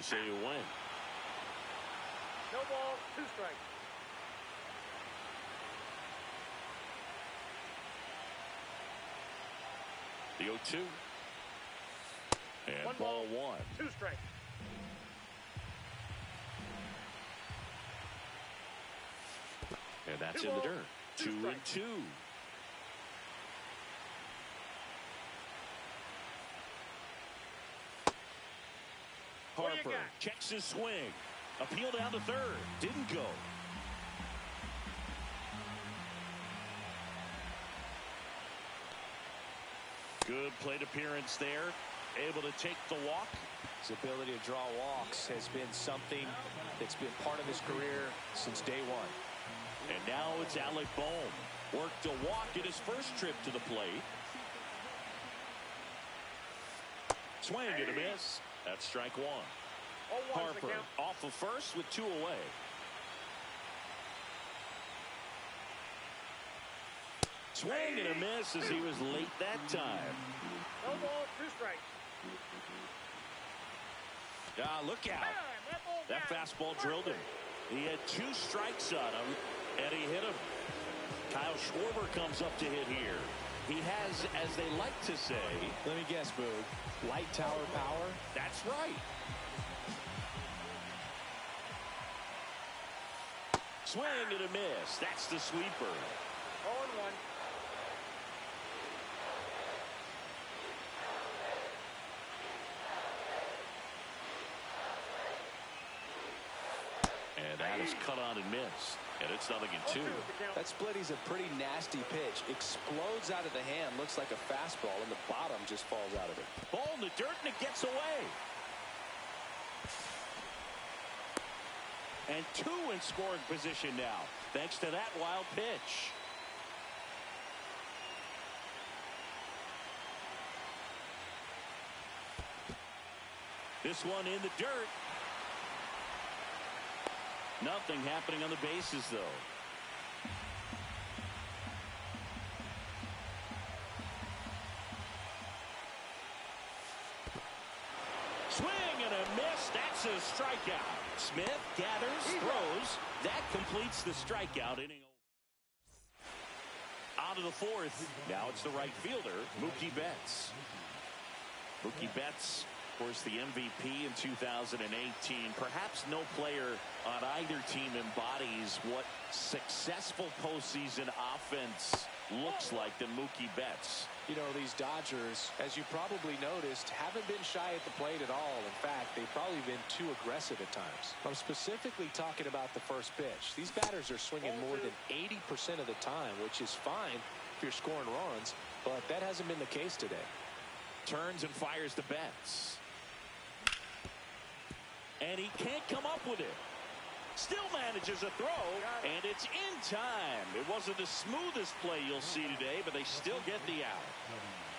They say you win. No ball, 2 strikes. The 0-2. And 1 ball ball, 1. 2 strikes. And that's 2 in the balls, dirt. 2 strikes. 2-2. Harper checks his swing. Appeal down to third. Didn't go. Good plate appearance there. Able to take the walk. His ability to draw walks has been something that's been part of his career since day one. And now it's Alec Bohm. Worked a walk in his first trip to the plate. Swing and a miss. That's strike 1. Harper off of first with 2 away. Swing and a miss as he was late that time. No ball, 2 strikes. Look out. That fastball drilled him. He had 2 strikes on him, and he hit him. Kyle Schwarber comes up to hit here. He has, as they like to say, let me guess, Boog, light tower power? That's right. Swing and a miss. That's the sweeper. 0-1. And that is cut on and missed. And it's 0-2. That splitty's a pretty nasty pitch. Explodes out of the hand. Looks like a fastball, and the bottom just falls out of it. Ball in the dirt, and it gets away. And 2 in scoring position now, thanks to that wild pitch. This one in the dirt. Nothing happening on the bases, though. Swing and a miss. That's a strikeout. Smith gathers, throws. That completes the strikeout inning. Out of the 4th. Now it's the right fielder, Mookie Betts. Mookie Betts, of course, the MVP in 2018. Perhaps no player on either team embodies what successful postseason offense looks like than Mookie Betts. You know, these Dodgers, as you probably noticed, haven't been shy at the plate at all. In fact, they've probably been too aggressive at times. I'm specifically talking about the first pitch. These batters are swinging more than 80% of the time, which is fine if you're scoring runs, but that hasn't been the case today. Turns and fires the Betts. And he can't come up with it. Still manages a throw, and it's in time. It wasn't the smoothest play you'll see today, but they still get the out.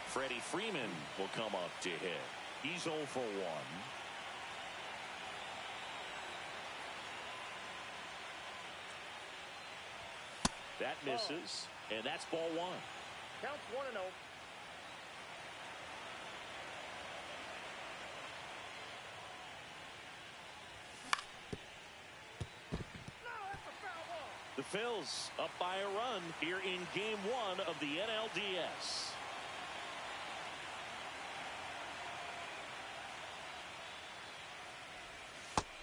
Freddie Freeman will come up to hit. He's 0 for 1. That misses, and that's ball 1. Counts 1-0. The Phils up by a run here in game 1 of the NLDS.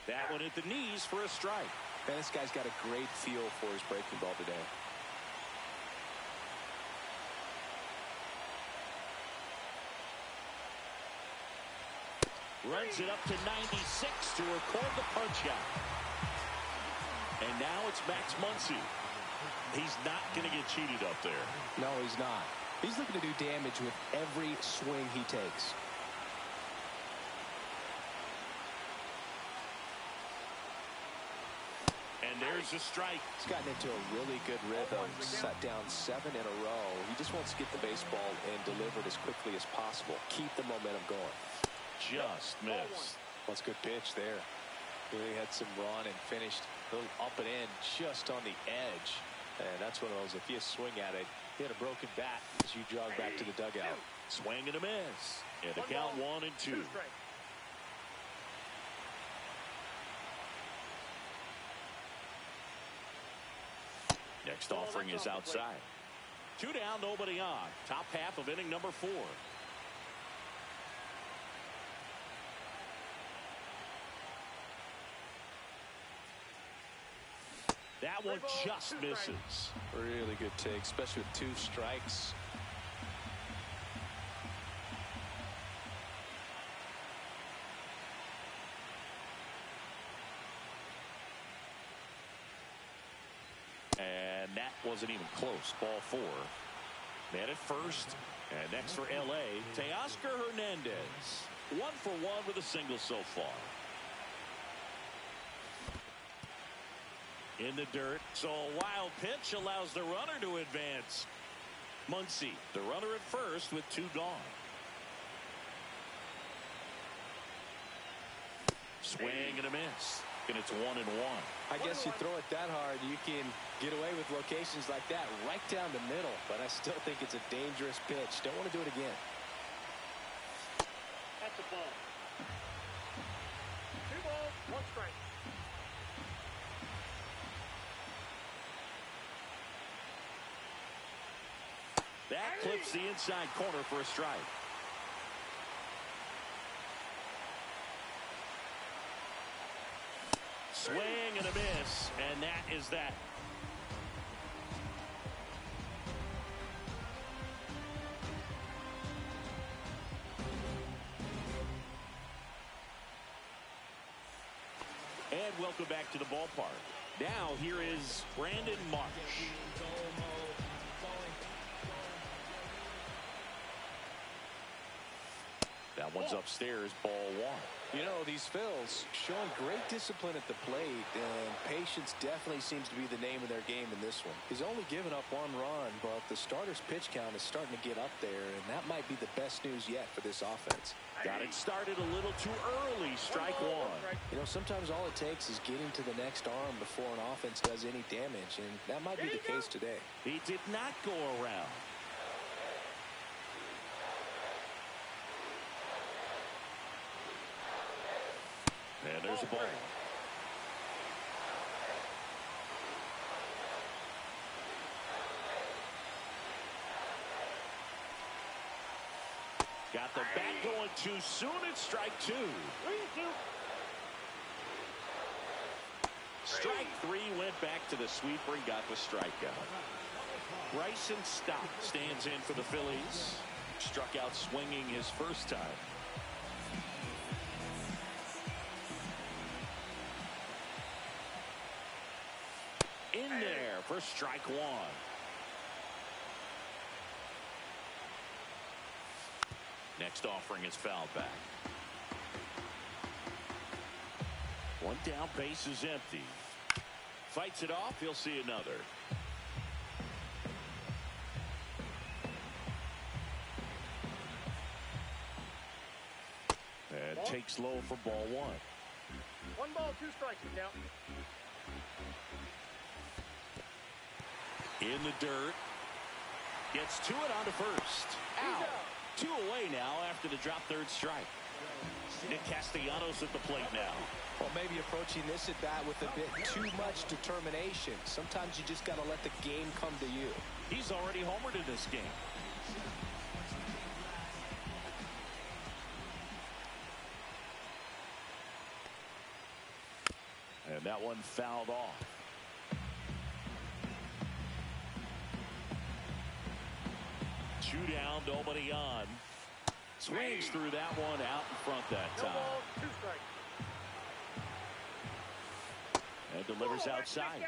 That one at the knees for a strike. Man, this guy's got a great feel for his breaking ball today. Runs it up to 96 to record the punch out. And now it's Max Muncy. He's not going to get cheated up there. No, he's not. He's looking to do damage with every swing he takes. And there's a strike. He's gotten into a really good rhythm. Set down 7 in a row. He just wants to get the baseball and deliver it as quickly as possible. Keep the momentum going. Just missed. That's a good pitch there. Really had some run and finished a little up and in just on the edge. And that's one of those, if you swing at it, hit a broken bat as you jog back to the dugout. Swing and a miss. And the count 1-2. Next offering is outside. 2 down, nobody on. Top half of inning number 4. That one just misses. Really good take, especially with 2 strikes. And that wasn't even close. Ball 4. Man at first. And next for L.A., Teoscar Hernandez. 1 for 1 with a single so far. In the dirt. So a wild pitch allows the runner to advance. Muncy, the runner at first with 2 gone. Swing and a miss. And it's 1-1. I guess you throw it that hard, you can get away with locations like that right down the middle. But I still think it's a dangerous pitch. Don't want to do it again. That's a ball. 2 balls, 1 strike. That clips the inside corner for a strike. Swing and a miss, and that is that. And welcome back to the ballpark. Now here is Brandon Marsh. That one's upstairs, ball 1. You know, these Phils showing great discipline at the plate, and patience definitely seems to be the name of their game in this one. He's only given up 1 run, but the starter's pitch count is starting to get up there, and that might be the best news yet for this offense. Got it started a little too early. Strike 1. You know, sometimes all it takes is getting to the next arm before an offense does any damage, and that might be the case today. He did not go around. And there's a ball. Got the bat going too soon. It's strike 2. Strike 3 went back to the sweeper and got the strikeout. Bryson Stott stands in for the Phillies. Struck out swinging his first time. In there for strike 1. Next offering is fouled back. 1 down, base is empty. Fights it off, he'll see another. And takes low for ball 1. 1 ball, 2 strikes, you count. In the dirt. Gets to it onto first. Out. 2 away now after the drop third strike. Nick Castellanos at the plate now. Well, maybe approaching this at bat with a bit too much determination. Sometimes you just got to let the game come to you. He's already homered in this game. And that one fouled off. Two down, nobody on. Swings through that one out in front that time. 2 strikes. And delivers outside.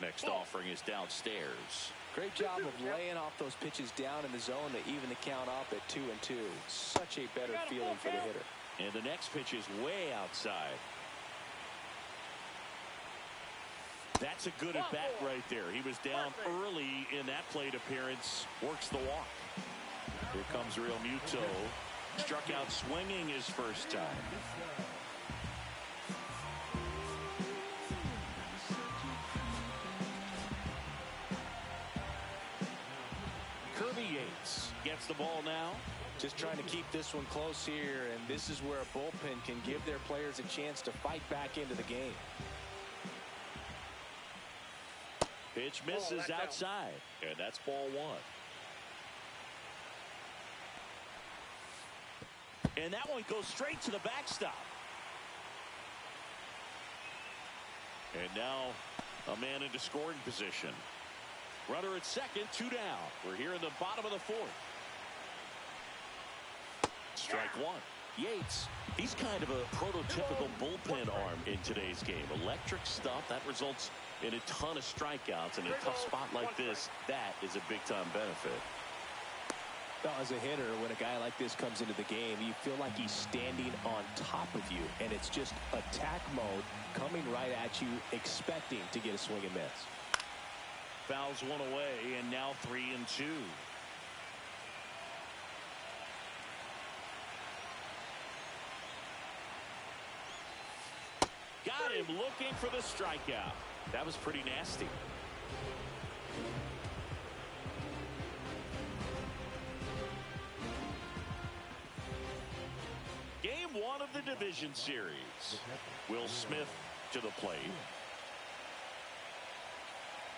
Next offering is downstairs. Great job of laying off those pitches down in the zone to even the count up at 2-2. Such a better feeling for the hitter. And the next pitch is way outside. That's a good at bat right there. He was down early in that plate appearance. Works the walk. Here comes Real Muto. Struck out swinging his first time. Kirby Yates gets the ball now. Just trying to keep this one close here, and this is where a bullpen can give their players a chance to fight back into the game. Pitch misses outside, and that's ball one. And that one goes straight to the backstop. And now a man into scoring position. Runner at second, 2 down. We're here in the bottom of the fourth. Strike one. Yates, he's kind of a prototypical bullpen arm in today's game. Electric stuff that results in a ton of strikeouts. In a tough spot like this, that is a big-time benefit. Well, as a hitter, when a guy like this comes into the game, you feel like he's standing on top of you, and it's just attack mode coming right at you, expecting to get a swing and miss. Fouls one away, and now 3-2. Got him looking for the strikeout. That was pretty nasty. Game one of the division series. Will Smith to the plate.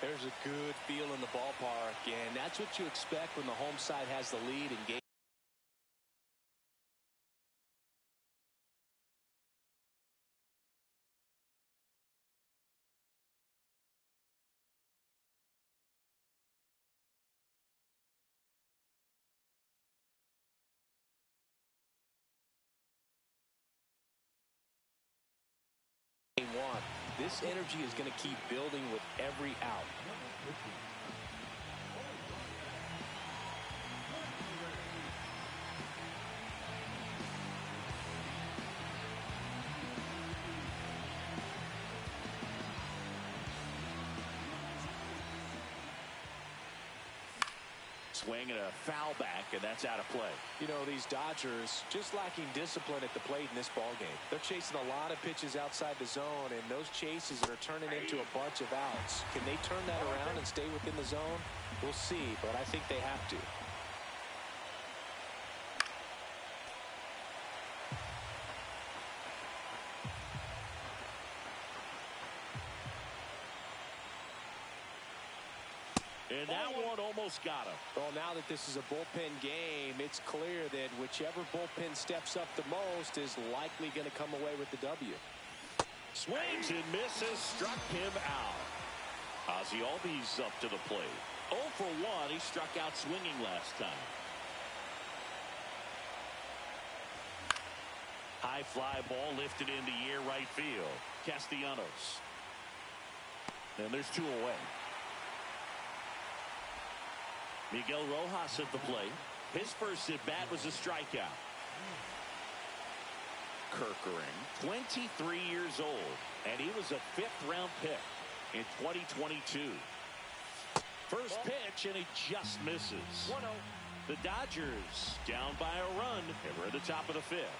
There's a good feel in the ballpark, and that's what you expect when the home side has the lead in game. This energy is going to keep building with every out. Swing and a foul back, and that's out of play. You know, these Dodgers just lacking discipline at the plate in this ballgame. They're chasing a lot of pitches outside the zone, and those chases are turning into a bunch of outs. Can they turn that around and stay within the zone? We'll see, but I think they have to. And that one almost got him. Well, now that this is a bullpen game, it's clear that whichever bullpen steps up the most is likely going to come away with the W. Swings and misses, struck him out. Ozzie Albies up to the plate. 0 for 1. He struck out swinging last time. High fly ball lifted into air right field. Castellanos. And there's 2 away. Miguel Rojas at the plate. His first at bat was a strikeout. Kerkering, 23 years old, and he was a 5th-round pick in 2022. First pitch, and he just misses. 1-0. The Dodgers down by a run, and we're at the top of the 5th.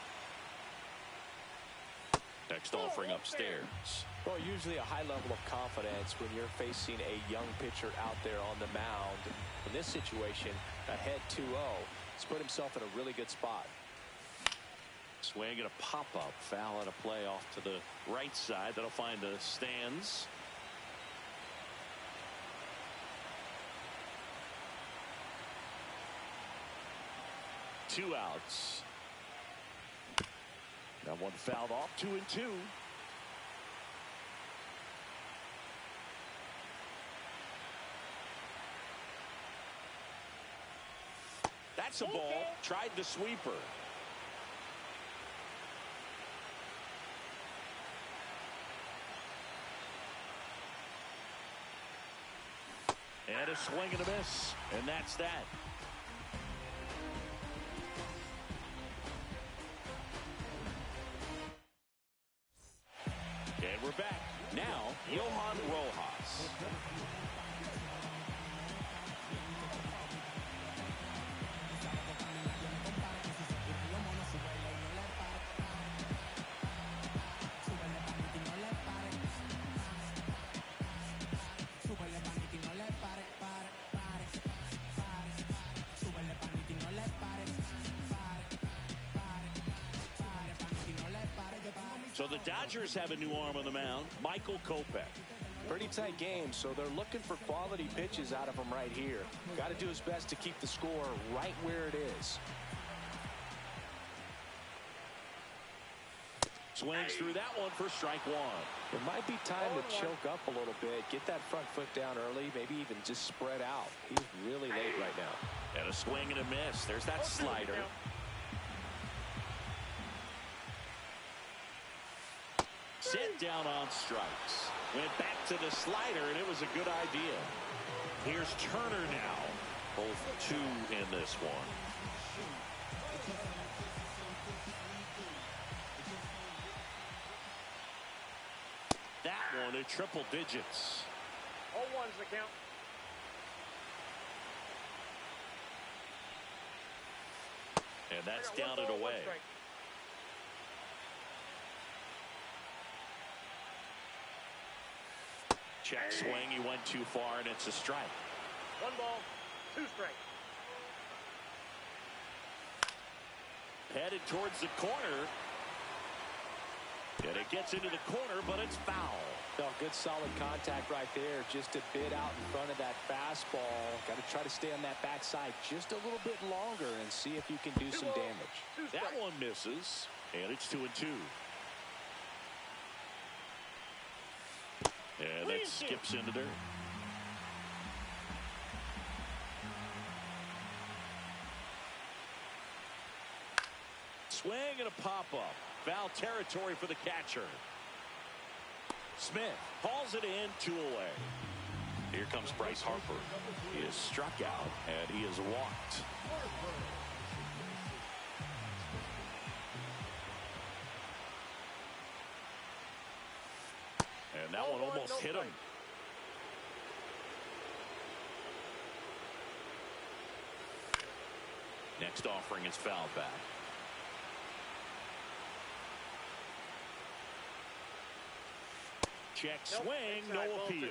Next offering upstairs. Well, usually a high level of confidence when you're facing a young pitcher out there on the mound. In this situation, ahead 2-0, he's put himself in a really good spot. Swing and a pop-up. Foul at a play off to the right side. That'll find the stands. Two outs. That one fouled off. 2-2. That's a ball. Tried the sweeper. And a swing and a miss. And that's that. And we're back. Now, Johan Rojas. So the Dodgers have a new arm on the mound, Michael Kopech. Pretty tight game, so they're looking for quality pitches out of him right here. Got to do his best to keep the score right where it is. Swings through that one for strike one. It might be time to choke up a little bit, get that front foot down early, maybe even just spread out. He's really late right now. And a swing and a miss. There's that slider. Sit down on strikes. Went back to the slider, and it was a good idea. Here's Turner now. Both two in this one. That one at triple digits. 0-1's the count. And that's down and away. Check swing. He went too far, and it's a strike. 1 ball, 2 strikes. Headed towards the corner. And it gets into the corner, but it's foul. Oh, good solid contact right there. Just a bit out in front of that fastball. Got to try to stay on that backside just a little bit longer and see if you can do some damage. That one misses, and it's 2-2. And that skips into dirt. Swing and a pop-up. Foul territory for the catcher. Smith hauls it in, 2 away. Here comes Bryce Harper. He is struck out, and he is walked. And that one almost hit him. Next offering is fouled back. Check swing, no appeal.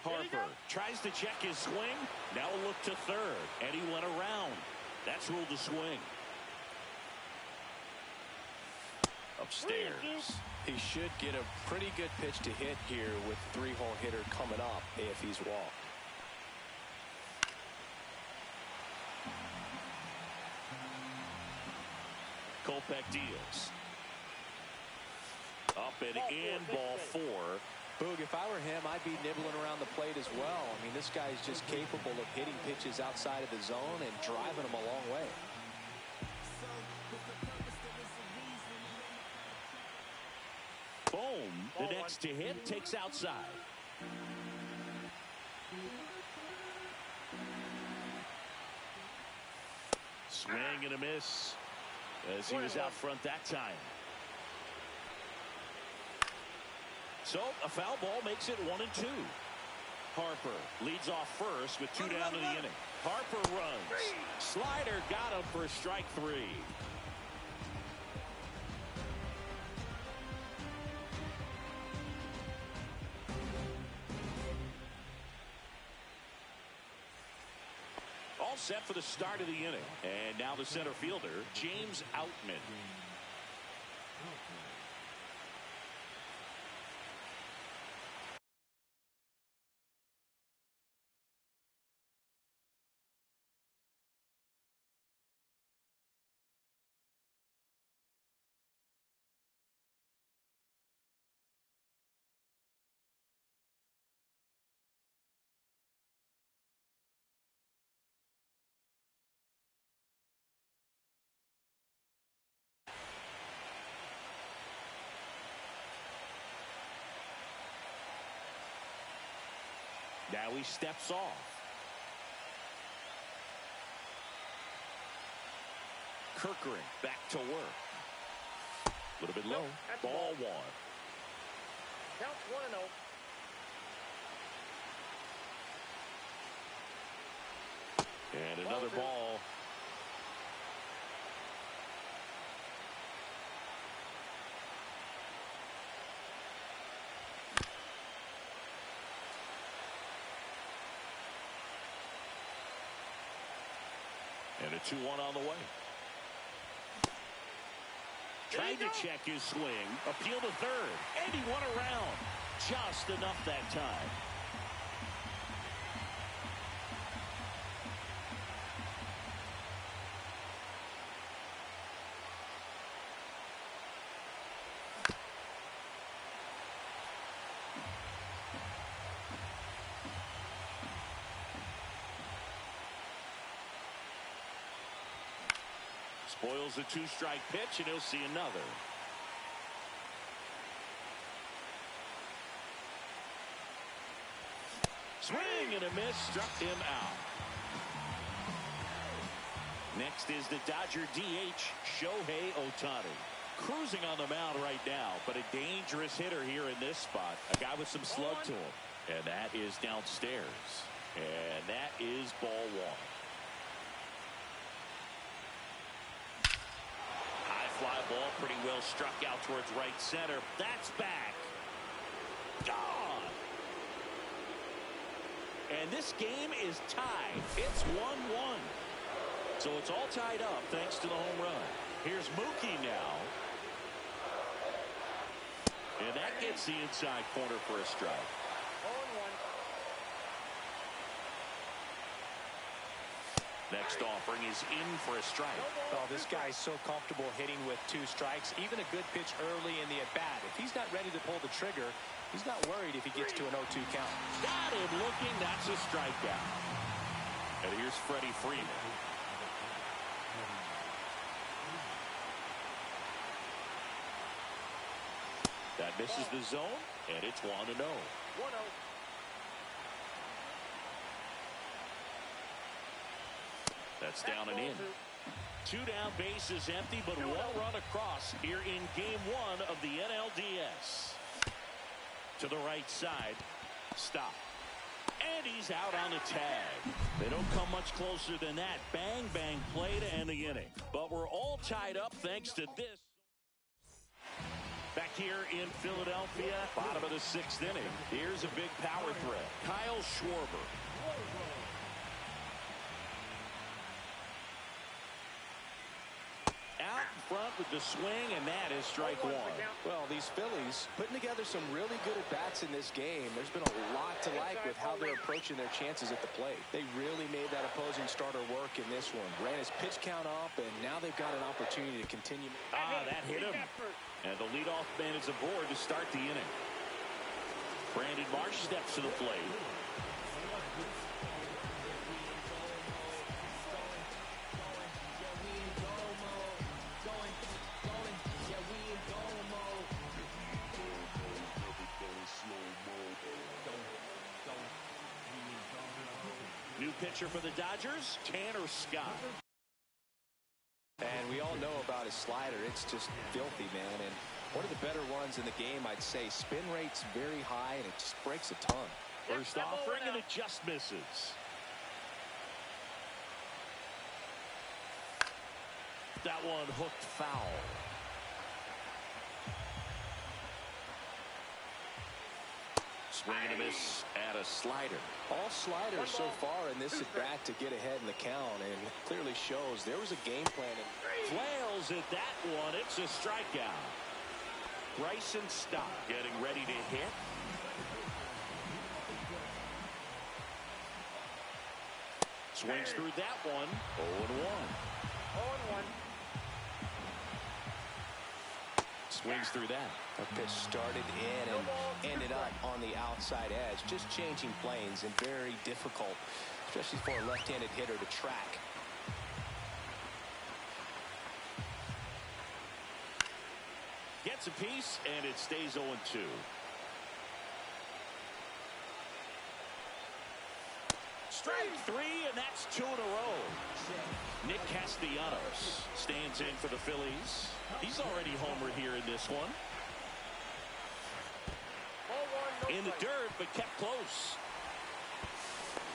Harper tries to check his swing. Now a look to third, and he went around. That's ruled a swing. Upstairs. He should get a pretty good pitch to hit here with 3-hole hitter coming up if he's walked. Kopech deals. Up and in, ball 4. Boog, if I were him, I'd be nibbling around the plate as well. I mean, this guy's just capable of hitting pitches outside of the zone and driving them a long way. Boom, the next to hit takes outside. Swing and a miss as he was out front that time. So a foul ball makes it 1-2. Harper leads off first with 2 down in the inning. Harper runs. Slider got him for strike 3. All set for the start of the inning. And now the center fielder, James Outman. Now he steps off. Kerkering back to work. A little bit low. Ball 1. Counts 1-0. And another ball. And a 2-1 on the way. Trying to check his swing. Appeal to third. And he won around. Just enough that time. Spoils a 2-strike pitch, and he'll see another. Swing and a miss, struck him out. Next is the Dodger DH, Shohei Ohtani. Cruising on the mound right now, but a dangerous hitter here in this spot. A guy with some slug to him. And that is downstairs. And that is ball one. Fly ball pretty well struck out towards right center. That's back. Gone. And this game is tied. It's 1-1. So it's all tied up thanks to the home run. Here's Mookie now. And that gets the inside corner for a strike. 0-1. Next offering is in for a strike. Oh, this guy's so comfortable hitting with 2 strikes. Even a good pitch early in the at-bat. If he's not ready to pull the trigger, he's not worried if he gets to an 0-2 count. Got him looking. That's a strikeout. And here's Freddie Freeman. That misses the zone, and it's 1-0. 1-0. That's down and in. 2 down, bases empty, but 1 run across here in game 1 of the NLDS. To the right side. Stop. And he's out on the tag. They don't come much closer than that. Bang, bang play to end the inning. But we're all tied up thanks to this. Back here in Philadelphia, bottom of the 6th inning. Here's a big power threat. Kyle Schwarber. Out in front with the swing, and that is strike 1. Well, these Phillies putting together some really good at-bats in this game. There's been a lot to like with how they're approaching their chances at the plate. They really made that opposing starter work in this one. Ran his pitch count up, and now they've got an opportunity to continue. That hit him. And the leadoff man is aboard to start the inning. Brandon Marsh steps to the plate. New pitcher for the Dodgers, Tanner Scott. And we all know about his slider. It's just filthy, man. And one of the better ones in the game, I'd say. Spin rate's very high, and it just breaks a ton. First offering, and it just misses. That one hooked foul. Swing and a miss at a slider. All sliders so far in this at-bat to get ahead in the count, and it clearly shows there was a game plan. Flails at that one. It's a strikeout. Bryson Stott getting ready to hit. Swings through that one. 0-1. 0-1. Swings through that. A pitch started in and ended up on the outside edge. Just changing planes and very difficult, especially for a left-handed hitter to track. Gets a piece, and it stays 0-2. Strike 3, and that's 2 in a row. Nick Castellanos stands in for the Phillies. He's already homered here in this one. In the dirt, but kept close.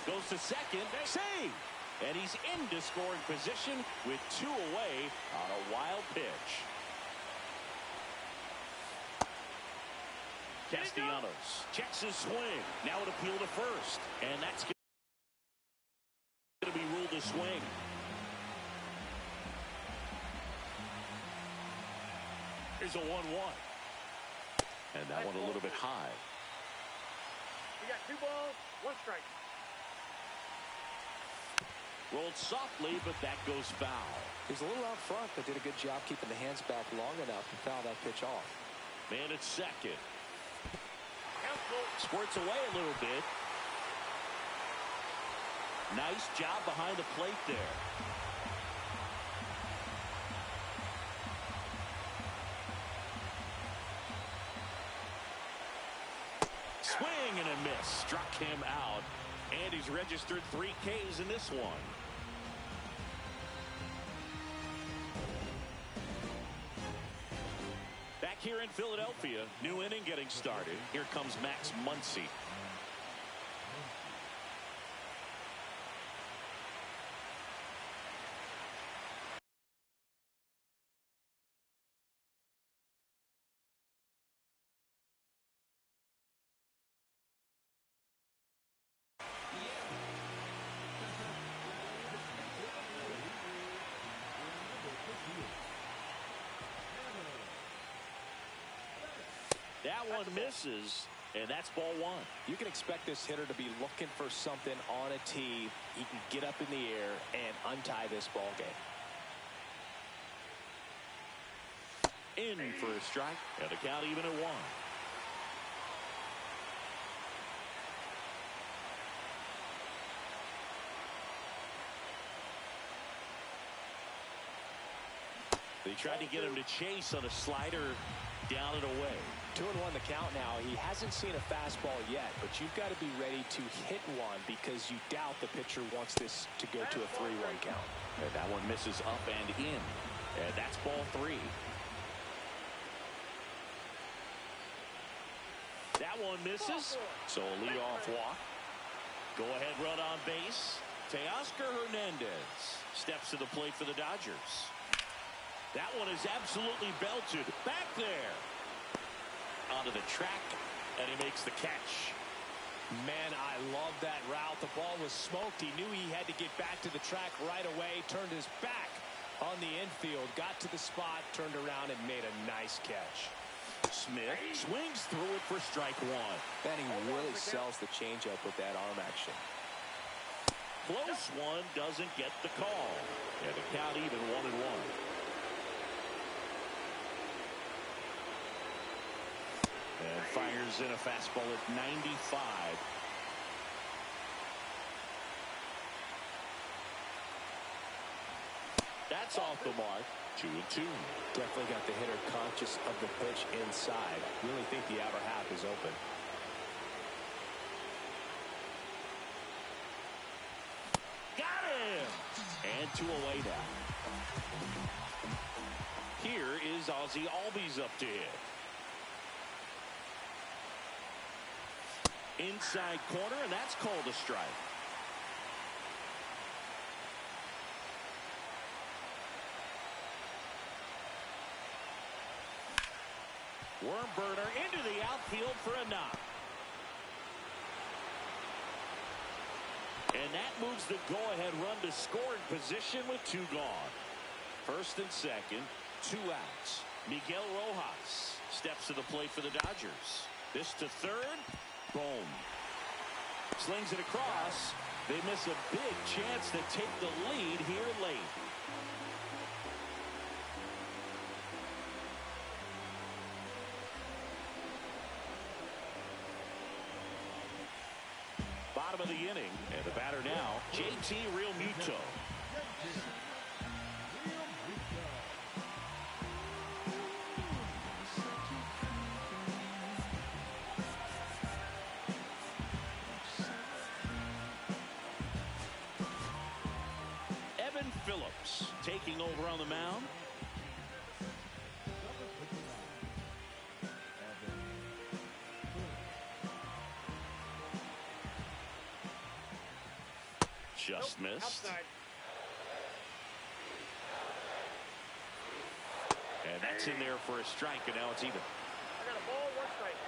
Goes to second. Save! And he's into scoring position with 2 away on a wild pitch. Castellanos checks his swing. Now an appeal to first. And that's going to be ruled a swing. Here's a 1-1. And that one a little bit high. You got 2 balls, 1 strike. Rolled softly, but that goes foul. He's a little out front, but did a good job keeping the hands back long enough to foul that pitch off. Man at second. Squirts away a little bit. Nice job behind the plate there. Swing and a miss. Struck him out. And he's registered 3 Ks in this one. Back here in Philadelphia, new inning getting started. Here comes Max Muncy. That one misses, and that's ball 1. You can expect this hitter to be looking for something on a tee. He can get up in the air and untie this ball game. In for a strike, and the count even at 1. They tried to get him to chase on a slider down and away. 2-1 the count now. He hasn't seen a fastball yet, but you've got to be ready to hit one because you doubt the pitcher wants this to go to a 3-1 count. And that one misses up and in. And that's ball 3. That one misses. So a leadoff walk. Go ahead run on base. Teoscar Hernandez steps to the plate for the Dodgers. That one is absolutely belted. Back there. Onto the track, and he makes the catch. Man, I love that route. The ball was smoked. He knew he had to get back to the track right away. Turned his back on the infield. Got to the spot, turned around, and made a nice catch. Smith swings through it for strike 1. And he really sells the changeup with that arm action. Close one doesn't get the call. And the count even 1-1. And fires in a fastball at 95. That's off the mark. 2-2. Definitely got the hitter conscious of the pitch inside. Really think the outer half is open. Got him! And 2 away now. Here is Ozzie Albies up to hit. Inside corner, and that's called a strike. Worm burner into the outfield for a knock. And that moves the go-ahead run to scoring position with 2 gone. First and second, 2 outs. Miguel Rojas steps to the plate for the Dodgers. This to third. Boom. Slings it across. They miss a big chance to take the lead here late. Bottom of the inning, and the batter now, JT Realmuto. Evan Phillips taking over on the mound. Just missed. Outside. And that's in there for a strike, and now it's even. I got a ball, 1 strike.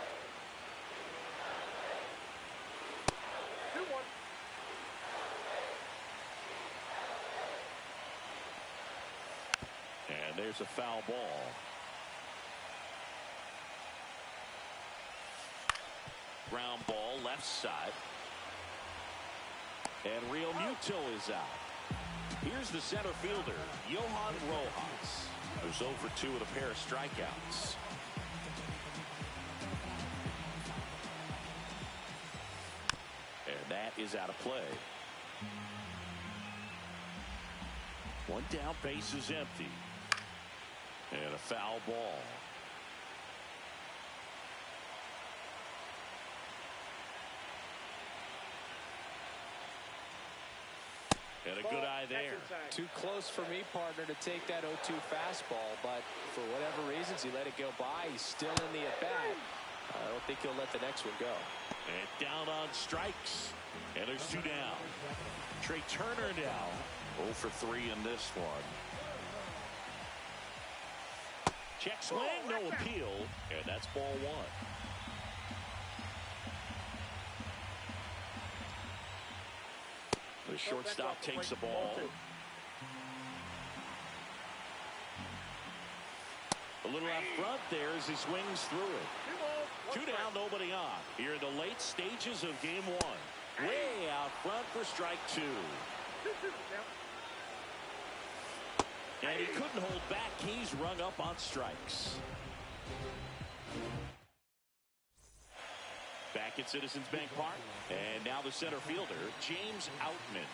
2-1. And there's a foul ball. Ground ball left side. And Real Muto is out. Here's the center fielder, Johan Rojas, who's 0 for 2 with a pair of strikeouts. And that is out of play. One down, base is empty. And a foul ball. And a good eye there. Too close for me, partner, to take that 0-2 fastball, but for whatever reasons he let it go by. He's still in the at-bat. I don't think he'll let the next one go. And down on strikes. And there's 2 down. Trey Turner now 0 for 3 in this one. Check swing, no appeal, and that's ball 1. The shortstop takes the ball. A little out front there as he swings through it. 2 down, nobody on. Here in the late stages of game 1. Way out front for strike 2. And he couldn't hold back. He's rung up on strikes. Back at Citizens Bank Park. And now the center fielder, James Outman.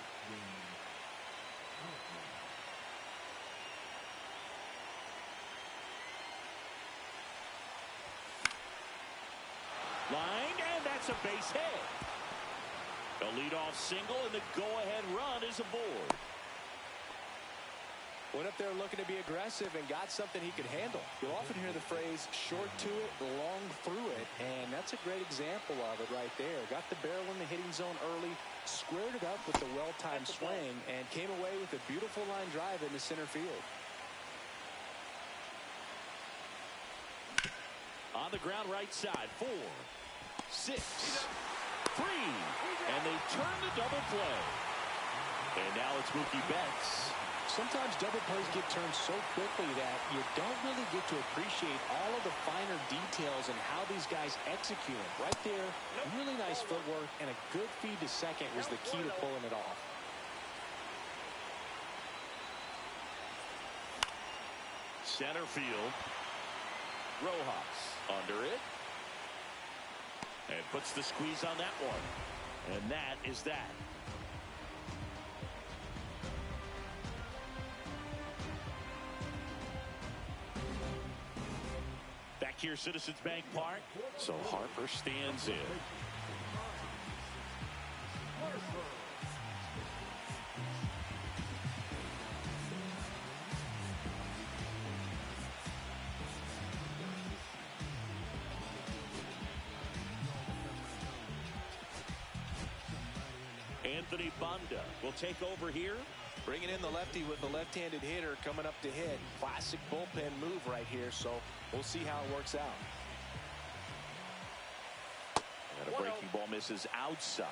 Line, and that's a base hit. A leadoff single, and the go-ahead run is aboard. Went up there looking to be aggressive and got something he could handle. You'll often hear the phrase short to it, long through it, and that's a great example of it right there. Got the barrel in the hitting zone early, squared it up with the well-timed swing, and came away with a beautiful line drive into center field. On the ground right side, 4, 6, 3, and they turn the double play. And now it's Mookie Betts. Sometimes double plays get turned so quickly that you don't really get to appreciate all of the finer details and how these guys execute it. Right there, really nice footwork, and a good feed to second was the key to pulling it off. Center field. Rojas under it. And puts the squeeze on that one. And that is that. Back here, Citizens Bank Park. So Harper stands in. Anthony Banda will take over here. Bringing in the lefty with the left-handed hitter coming up to hit. Classic bullpen move right here, so we'll see how it works out. And a breaking ball misses outside.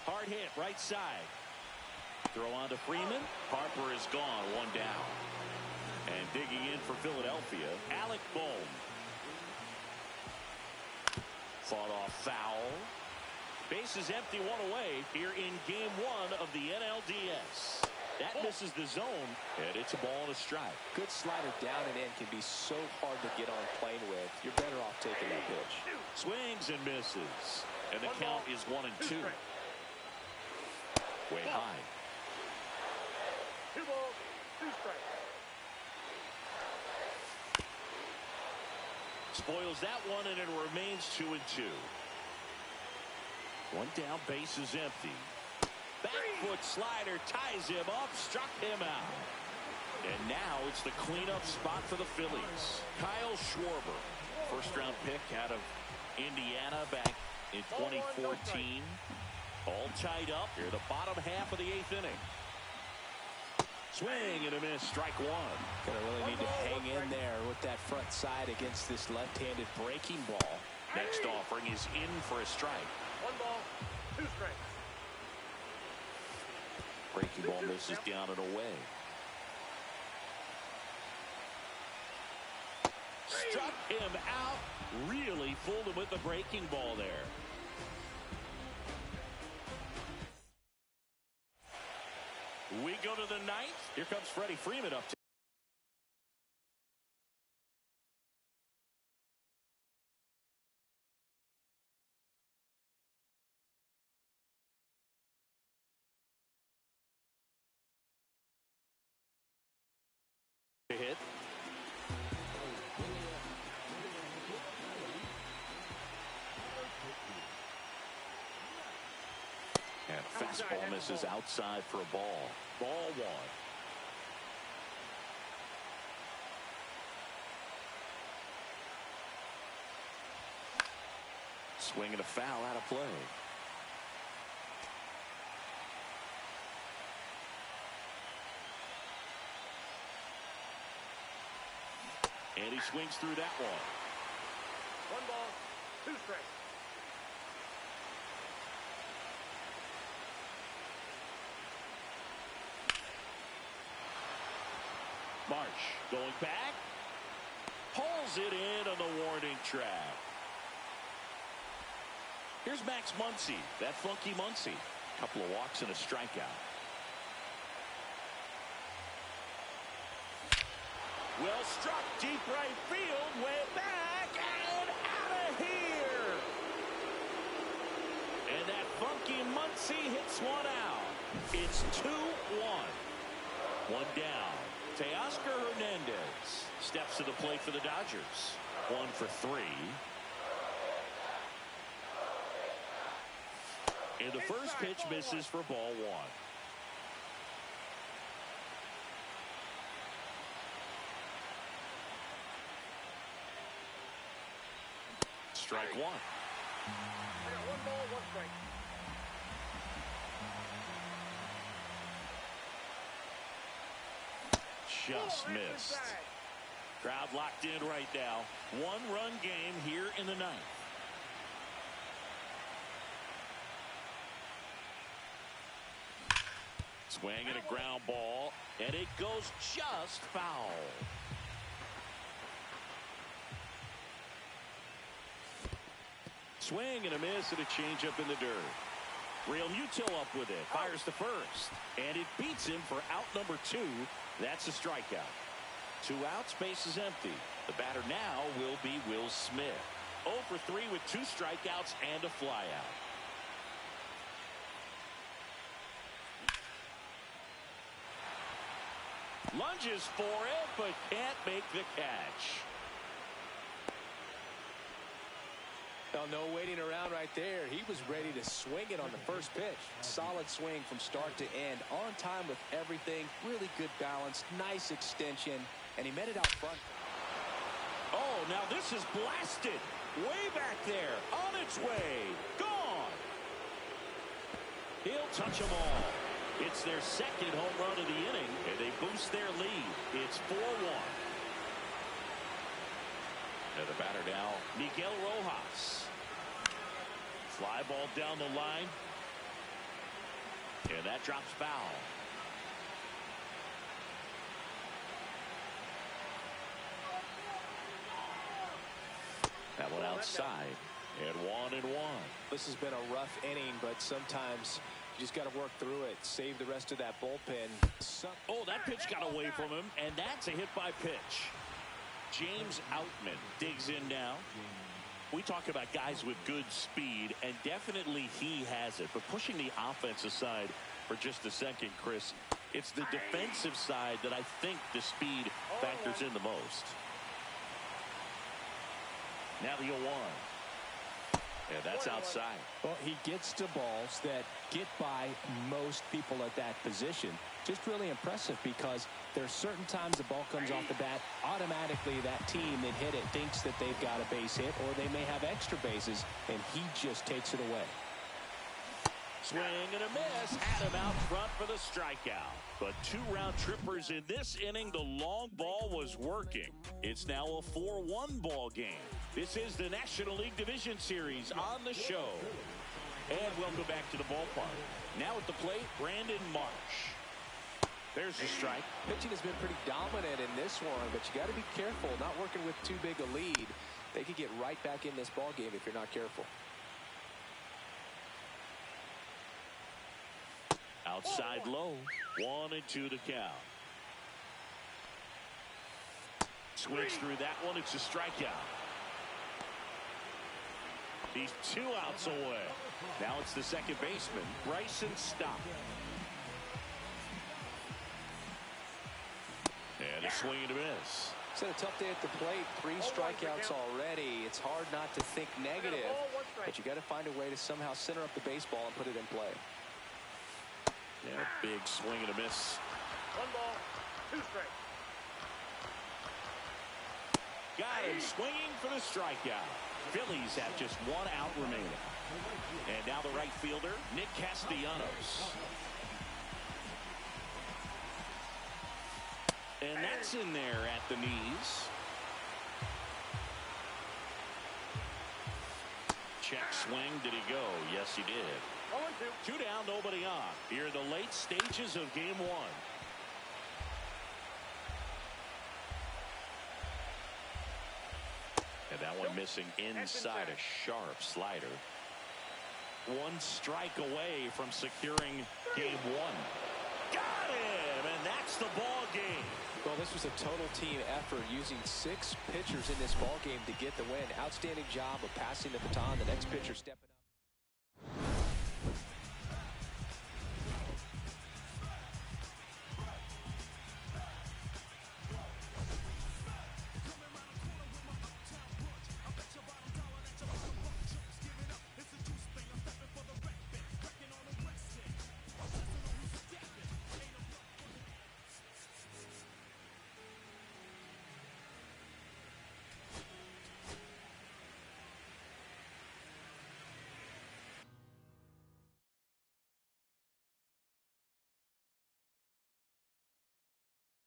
Hard hit right side. Throw on to Freeman. Harper is gone, 1 down. And digging in for Philadelphia, Alec Bohm. Fought off foul. Base is empty, 1 away here in game 1 of the NLDS. That misses the zone, and it's a ball and a strike. Good slider down and in can be so hard to get on plane with. You're better off taking that pitch. Swings and misses. And the count is 1 and 2. Way high. 2 balls, 2 strikes. Spoils that one, and it remains 2 and 2. 1 down, base is empty. Back foot slider ties him up, struck him out. And now it's the cleanup spot for the Phillies. Kyle Schwarber, first-round pick out of Indiana back in 2014. All tied up here, the bottom half of the 8th inning. Swing and a miss, strike 1. Gonna really need to hang in there with that front side against this left-handed breaking ball. Next offering is in for a strike. 1 ball, 2 strikes. Breaking ball misses down and away. struck him out. Really fooled him with the breaking ball there. We go to the ninth. Here comes Freddie Freeman up to hit. And fastball misses outside for a ball. Ball one. Swing and a foul out of play. And he swings through that one. 1 ball, 2 strikes. Marsh going back. Pulls it in on the warning track. Here's Max Muncy, that funky Muncy. Couple of walks and a strikeout. Well struck, deep right field, way back, and out of here. And that funky Muncy hits one out. It's 2-1. One down. Teoscar Hernandez steps to the plate for the Dodgers. 1 for 3. And the first pitch misses for ball 1. Strike 1. I got 1 ball, 1 strike. Just missed. Crowd locked in right now. 1-run game here in the ninth. Swing and a ground ball, and it goes just foul. Swing and a miss and a changeup in the dirt. Real Muto up with it, fires to first, and it beats him for out number 2. That's a strikeout. 2 outs, base is empty. The batter now will be Will Smith. 0 for 3 with 2 strikeouts and a flyout. Lunges for it, but can't make the catch. Well, no waiting around right there. He was ready to swing it on the first pitch. Solid swing from start to end. On time with everything. Really good balance. Nice extension. And he met it out front. Oh, now this is blasted. Way back there. On its way. Gone. He'll touch them all. It's their second home run of the inning, and they boost their lead. It's 4-1. And the batter now, Miguel Rojas. Fly ball down the line. And that drops foul. That one outside. And 1-1. This has been a rough inning, but sometimes you just got to work through it. Save the rest of that bullpen. Oh, that pitch got away from him, and that's a hit by pitch. James Outman digs in now. We talk about guys with good speed, and definitely he has it. But pushing the offense aside for just a second, Chris, it's the defensive side that I think the speed factors in the most. Now the 0-1. And that's outside. Well, he gets to balls that get by most people at that position. Just really impressive because there's certain times the ball comes off the bat, automatically that team that hit it thinks that they've got a base hit or they may have extra bases, and he just takes it away. Swing and a miss. Had him out front for the strikeout. But 2 round trippers in this inning. The long ball was working. It's now a 4-1 ball game. This is the National League Division Series on the show. And welcome back to the ballpark. Now at the plate, Brandon Marsh. There's a strike. Pitching has been pretty dominant in this one, but you got to be careful. Not working with too big a lead. They could get right back in this ball game if you're not careful. Outside low. 1-2 to count. Swings through that one. It's a strikeout. He's 2 outs away. Now it's the second baseman, Bryson Stott. And a swing and a miss. It's had a tough day at the plate. 3 strikeouts already. It's hard not to think negative, but you got to find a way to somehow center up the baseball and put it in play. And a big swing and a miss. 1 ball, 2 strikes. Got him swinging for the strikeout. Phillies have just 1 out remaining. And now the right fielder, Nick Castellanos. And that's in there at the knees. Check swing. Did he go? Yes, he did. 0-2. 2 down, nobody on. Here in the late stages of game 1. And that one missing inside a sharp slider. 1 strike away from securing game 1. Got him, and that's the ball game. Well, this was a total team effort, using 6 pitchers in this ball game to get the win. Outstanding job of passing the baton. The next pitcher stepping up.